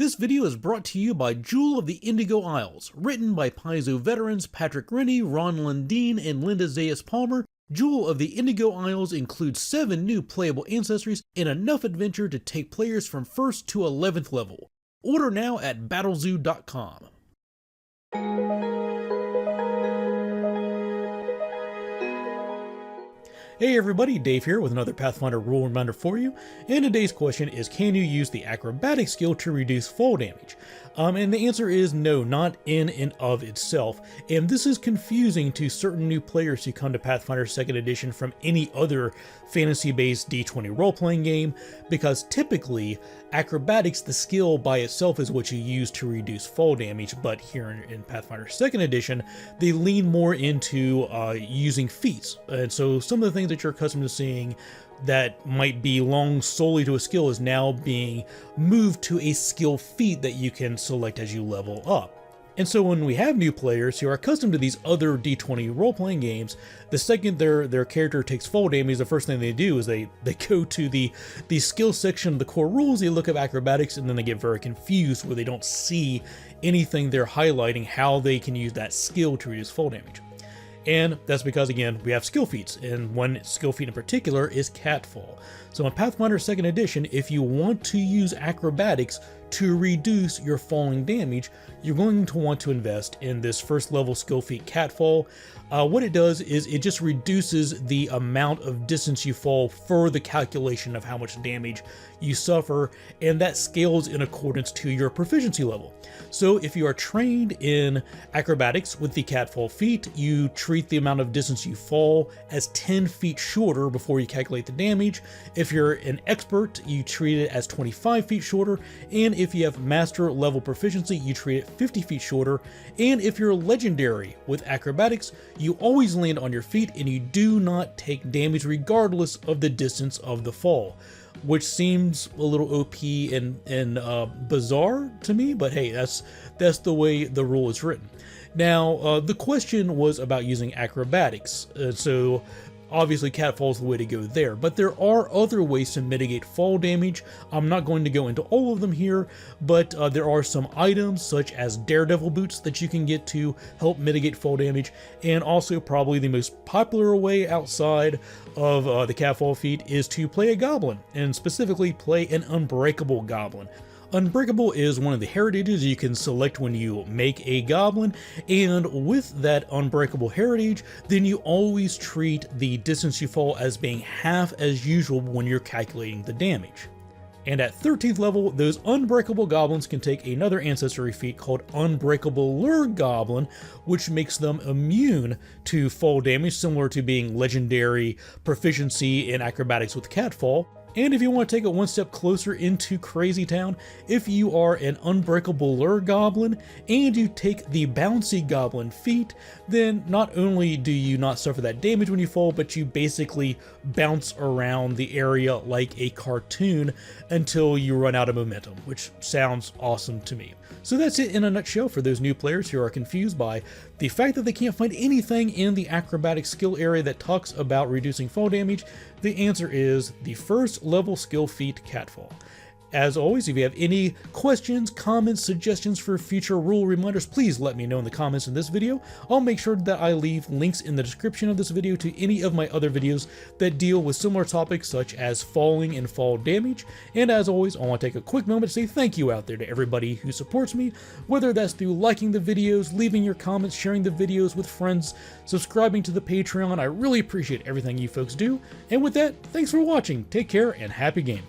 This video is brought to you by Jewel of the Indigo Isles, written by Paizo veterans Patrick Rennie, Ron Lundeen, and Linda Zayas Palmer. Jewel of the Indigo Isles includes 7 new playable ancestries and enough adventure to take players from 1st to 11th level. Order now at battlezoo.com. Hey everybody, Dave here with another Pathfinder rule reminder for you, and today's question is, can you use the Acrobatics skill to reduce fall damage? And the answer is no, not in and of itself, and this is confusing to certain new players who come to Pathfinder 2nd Edition from any other fantasy-based D20 role-playing game, because typically, Acrobatics, the skill by itself, is what you use to reduce fall damage, but here in Pathfinder 2nd Edition, they lean more into using feats, and so some of the things that you're accustomed to seeing that might belong solely to a skill is now being moved to a skill feat that you can select as you level up. And so when we have new players who are accustomed to these other D20 role-playing games, the second their character takes fall damage, the first thing they do is they go to the skill section of the core rules, they look up acrobatics, and then they get very confused where they don't see anything they're highlighting how they can use that skill to reduce fall damage. And that's because, again, we have skill feats, and one skill feat in particular is Catfall. So in Pathfinder 2nd Edition, if you want to use acrobatics to reduce your falling damage, you're going to want to invest in this first level skill feat Catfall. What it does is it just reduces the amount of distance you fall for the calculation of how much damage you suffer, and that scales in accordance to your proficiency level. So if you are trained in acrobatics with the Catfall feat, you treat the amount of distance you fall as 10 feet shorter before you calculate the damage. If you're an expert, you treat it as 25 feet shorter, and if you have master level proficiency, you treat it 50 feet shorter, and if you're legendary with acrobatics, you always land on your feet and you do not take damage regardless of the distance of the fall, which seems a little OP and bizarre to me, but hey, that's the way the rule is written. Now, the question was about using acrobatics, so obviously Catfall is the way to go there, but there are other ways to mitigate fall damage. I'm not going to go into all of them here, but there are some items such as Daredevil boots that you can get to help mitigate fall damage, and also probably the most popular way outside of the Catfall feat is to play a goblin, and specifically play an Unbreakable goblin. Unbreakable is one of the heritages you can select when you make a goblin, and with that Unbreakable heritage, then you always treat the distance you fall as being half as usual when you're calculating the damage. And at 13th level, those Unbreakable goblins can take another ancestry feat called Unbreakable Lure Goblin, which makes them immune to fall damage, similar to being legendary proficiency in acrobatics with Catfall. And if you want to take it one step closer into Crazy Town, if you are an Unbreakable Lure Goblin and you take the Bouncy Goblin feat, then not only do you not suffer that damage when you fall, but you basically bounce around the area like a cartoon until you run out of momentum, which sounds awesome to me. So that's it in a nutshell for those new players who are confused by the fact that they can't find anything in the acrobatic skill area that talks about reducing fall damage. The answer is the first level skill feat Catfall. As always, if you have any questions, comments, suggestions for future rule reminders, please let me know in the comments in this video. I'll make sure that I leave links in the description of this video to any of my other videos that deal with similar topics such as falling and fall damage. And as always, I want to take a quick moment to say thank you out there to everybody who supports me, whether that's through liking the videos, leaving your comments, sharing the videos with friends, subscribing to the Patreon. I really appreciate everything you folks do. And with that, thanks for watching, take care, and happy gaming.